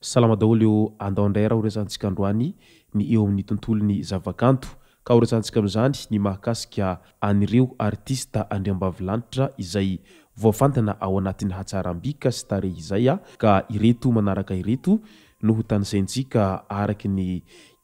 Salama daholo eo andao indray raha horesantsika androany ny eo amin'ny tontolon'ny zavakanto ka horesantsika amin'izany ny mahakasika an'ireo artista andriambavilanitra izay voafantana ao anatin'ny hatsaram-bika sy tarehy izay ka ireto manaraka ireto no ho tanisaintsika araky ny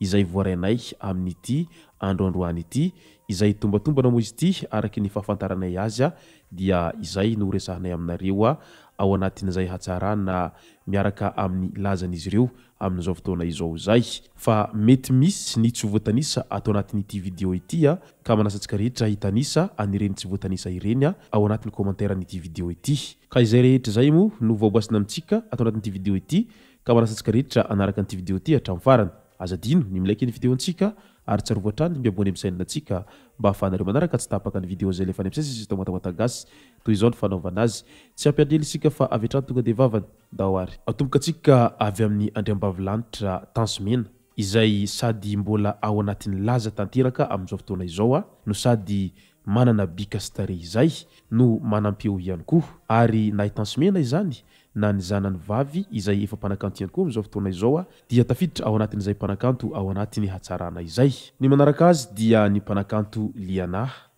izay voarainay amin'ity androandroany ity izay tombatombana moa izy ity araky ny fahafantaranay azy dia izay no horesahanay aminareo ao anatin'izay hatsarana miaraka amin'ny lazan'izy ireo amin'izao fotoana izao zay fa mety misy ny tsy voatanisa atao anatin'ity video ity ka manasantsika rehetra hitanisa anireny tsy voatanisa ireny ao anatin'ny commentaire n'ity video ity ka izay rehetra zay mo no vaoboasina amintsika atao anatin'ity video ity ka manasantsika rehetra anaraka n'ity video ity hatramin'ny farany azadino ny milaiky ny video antsika ary tsarovatrany miabony misainantsika mba ahafahanareo manaraka tsy tapaka ny video zay lefa any am'sesy izy tomatamatangasy toy izao ny fanaovana azy tsy ampiadrely isika fa avy hatrany tonga dia vavany dahoary atomboka antsika avy amin'ny andriambavilanitra Tansimena izay sady mbola ao anatin'ny laza tanteraka amin'izao fotoana izao no sady manana bika sy tarehy izay no manampeo ihany koa ary na Tansimena izany na ny zanany vavy izay efa mpanakanto ihany koa amin'izao fotoana izao dia tafiditra ao anatin'izay mpanakanto ao anatin'ny hatsarana izay ny manaraka azy dia ny mpanakanto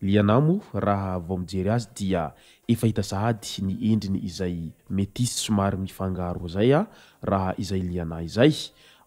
Liana mo raha vao mijery azy dia efa hita sahady ny endriny izay metisy somary mifangaro zay raha izay Liana izay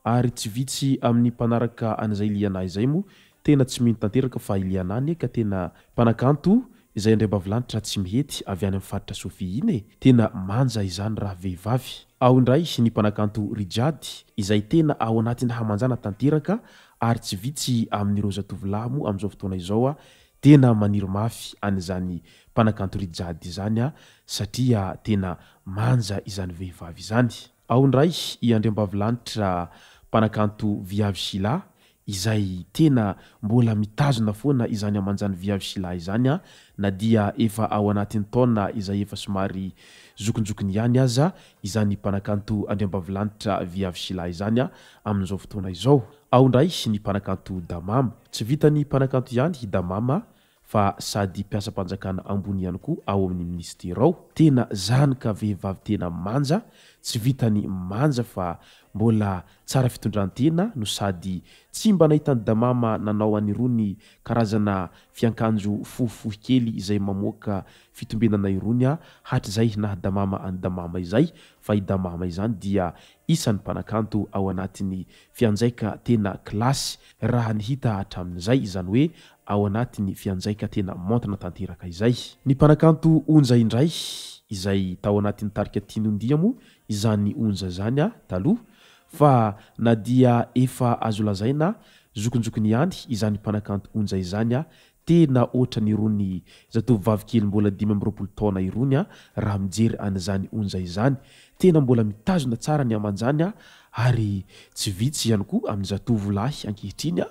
ary tsy vitsy amin'ny mpanaraka an'izay Liana izay mo tena tsy mino tanteraka fa Liana ka tena mpanakanto izay andriambavilanitra tsy mihety avy any amin'ny faritra Sofia iny tena manja izany raha vehivavy ao indray ny mpanakanto Rijady izay tena ao anatin'ny hamanjana tanteraka ary tsy vitsy amin'ireo zatovolahy mo amin'izao fotoana izao tena maniry mafy an'izany mpanakanto Rijady izany satria tena manja izany vehivavy izany ao indray i andriambavilanitra mpanakanto Viavy Sila izay tena mbola mitazona foana izany amanjany Viavy Sila izany na dia efa ao anatin'ny taona izay efa somary zokonjokony ihany aza izany mpanakanto andriambavilanitra Viavy Sila izany amin'izao fotoana izao ao indray ny mpanakanto Damama tsy vitany mpanakanto ihany i Damama fa sady mpiasa-panjakana ambony ihany koa ao amin'ny ministera ao tena zany ka vehivavy tena manja tsy vitany manja fa mbola tsara fitondrantena no sady tsy mba nahitany Damama nanao anirony karazana fiankanjo fohifohy kely izay mamoaka fitombenana irony hatrizay na Damama any Damama izay fa i Damama izany dia isan'ny mpanakanto ao anatin'ny fianjaika tena klasy raha ny hita hatramin'izay izany hoe ao anatin'ny fianjaika tena montana tanteraka izay ny mpanakanto Onja indray izay tao anatin'ny tarika Tinondia mo izany Onja zany taloha fa na dia efa azo lazaina zokonjokony ihany izany mpanakanto Onja izany tena ohatrany irony zatovovavy kely mbola 20 taona irony raha mijery an'izany Onja izany tena mbola mitazona tsara ny amanjany ary tsy vitsy ihany koa amin'ny zatovolahy ankehitriny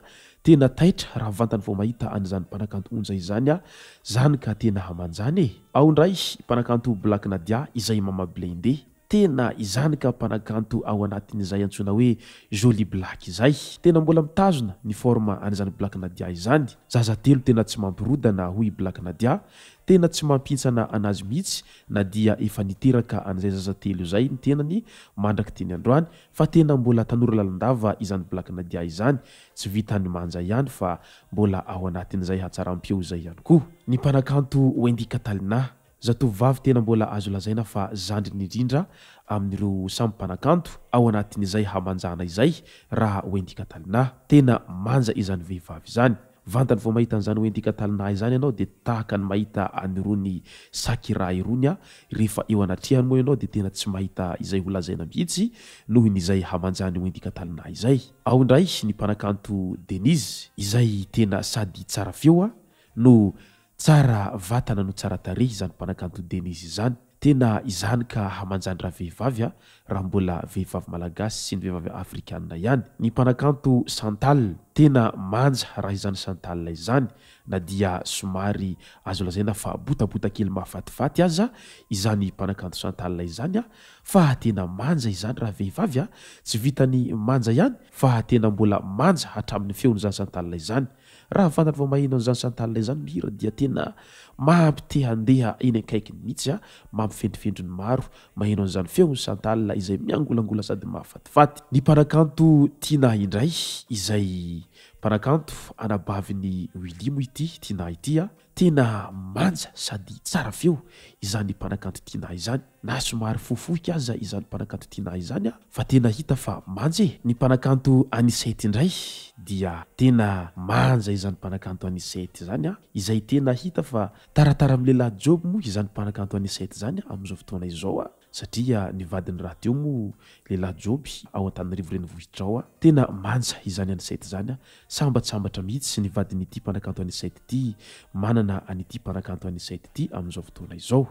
tena taitra raha vantany vao mahita an'izany mpanakanto Onja izany zany ka tena hamanjany ao indray mpanakanto Black Nadia izay Mama Blende tena izany ka mpanakanto ao anatin'izay antsoina hoe Jolie Black izay tena mbola mitazona ny forma an'izany Black Nadia izany zazatelo tena tsy mampirodana hoy Black Nadia tena tsy mampintsana anazy mihitsy na dia efa niteraka an'izay zazatelo izay ny tenany mandraky teny androany fa tena mbola tanora lalandava izany Black Nadia izany tsy vitany manja ihany fa mbola ao anatin'izay hatsaram-peo izay ihany koa ny mpanakanto Wendy Catalina zatovovavy tena mbola azo lazaina fa zandriny indrindra amin'ireo samy mpanakanto ao anatin'izay hamanjana izay raha Wendy Catalina tena manja izany vehivavy izany vantany vao mahita an'izany Wendy Catalina izany ianao dia tahaka ny mahita anirony Sakira irony rehefa eo anatrehany moa ianao dia tena tsy mahita izay ho lazaina mihitsy noho n'izay hamanjany Wendy Catalina izay ao indray ny mpanakanto Denise izay tena sady tsara feo no tsara vatana no tsara tarehy izany mpanakanto Denise izany tena izany ka hamanjany raha vehivavy raha mbola vehivavy malagasy sy ny vehivavy afrikanina ihany. Ny mpanakanto Chantal tena manja raha izany Chantal izany, na dia somary azo lazaina fa botabota kely mahafatifaty aza izany mpanakanto Chantal izany fa tena manja izany raha vehivavy tsy vitany manja ihany fa tena mbola manja hatramin'ny feon'izany Chantal izany. Raha vantany vao maheno an'izany Chantal izany mihira dia tena mampite handeha eny akaikiny mihitsy mampifendrifendry ny maro maheno an'izany feon'ny Chantal izay miangolangola sady mahafatifaty. Ny mpanakanto Tina indray izay mpanakanto anabavin'ny Willy moa ity Tina ity tena manja sady tsara feo izany mpanakanto Tina izany, na somary fofoika aza izany mpanakanto Tina izany fa tena hita fa manja. Ny mpanakanto Anisette indray dia tena manja izany mpanakanto Anisette izany izay tena hita fa taratara amin'ny lehilahy job moa izany mpanakanto Anisette izany amin'izao fotoana izao satria ny vadiny raha teo moa lehilahy joby ao Antananarivo renivohitra ao tena manja izany Anisette izany sambatsambatra mihitsy ny vadin'ity mpanakanto Anisette ity manana an'ity mpanakanto Anisette ity amin'izao fotoana izao.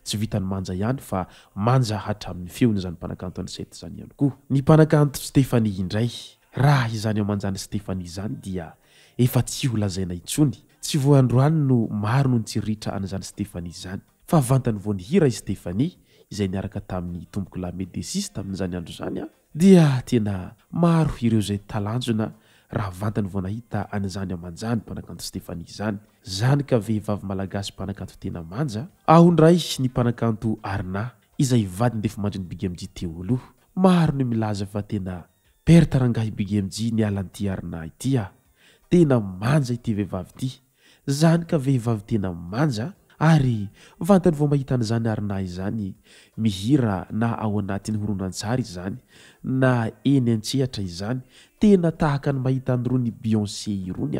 Tsy vitany manja ihany fa manja hatramin'ny feony izany mpanakanto Anisette izany ihany koa. Ny mpanakanto Stéphanie indray, raha izany amanjany Stéphanie izany dia efa tsy ho lazaina intsony, tsy voandroany no maro no nitsiritra an'izany Stéphanie izany fa vantany vao nihira izy Stéphanie izay niaraka tamin'ny tomboko la Médicis tamin'izany andro izany dia tena maro ireo izay talanjona raha vantany vao nahita an'izany amanjany mpanakanto Stéphanie izany. Zany ka vehivavy malagasy mpanakanto tena manja. Ahondray ny mpanakanto Arna izay vadiny defa mandriny Big MJ teo aloha, maro ny milaza fa tena père tarangahy Big MJ nialan'ity Arna ity tena manja ity vehivavy ity. Zany ka vehivavy tena manja ary vantany vao mahita an'izany Arna izany mihira na ao anatin'ny horonan-tsary izany na eny an-tsehatra izany tena tahaka ny mahita an'irony Beyoncé irony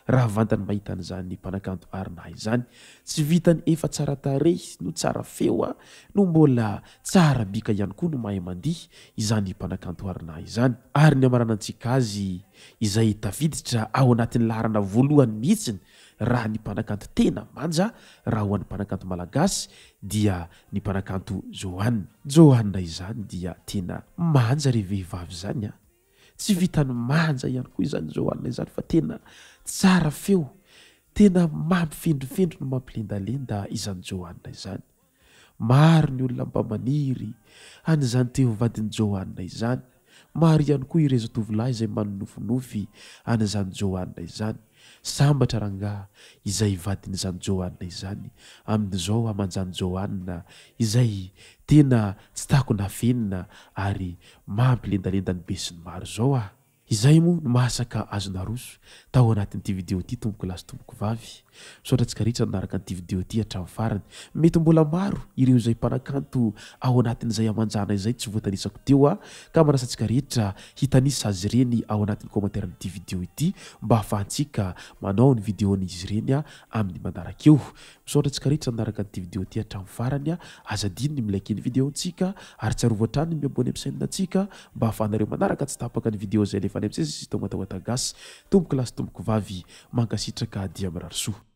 raha vantany mahita an'izany mpanakanto Arna izany. Tsy vitany efa tsara tarehy no tsara feo no mbola tsara bika ihany koa no mahay mandihy izany mpanakanto Arna izany. Ary ny amaranantsika azy izay tafiditra ao anatin'ny laharana voalohany mihitsiny raha ny mpanakanto tena manja raha ho an'ny mpanakanto malagasy dia ny mpanakanto Joanna izany dia tena manja re vehivavy izany tsy vitany manja ihany koa izany Joanna izany fa tena tsara feo, tena mampifendrifendry no mampilendalenda izany Joanna izany. Maro ny olona mba maniry an'izany teo vadiny Joanna izany, maro ihany koa ireo zatovolahy izay manonofinofy an'izany Joanna izany. Sambatra rangaha izay vadin'izany Joanna izany amin'izao amanjany Joanna izay tena tsy tako nafenina ary mampilendalenda ny be sy ny maro zao izay moa no mahasaka azona roso tao anatin'ity video ity tomboko lasy tomboko vavy. Misaotra antsika rehetra nanaraka an'ity video ity hatramin'ny farany. Mety mbola maro ireo izay mpanakanto ao anatin'izay amanjana izay tsy voatanisako teo ka manasa antsika rehetra hitanisa azy ireny ao anatin'ny commentaire n'ity video ity mba ahafahantsika manao ny videon'izy ireny amin'ny manaraka eo. Misaotra antsika rehetra nanaraka an'ity video ity hatramin'ny farany azadiny ny milaiky ny videontsika ary tsarovatra hatrany miabony amin'ny chaîne-ntsika mba ahafahanareo manaraka tsy tapaka ny video izay alefa any amintsika sy tomatawatagasy tomboko lasy tomboko vavy mankasitraka dia mirary soa.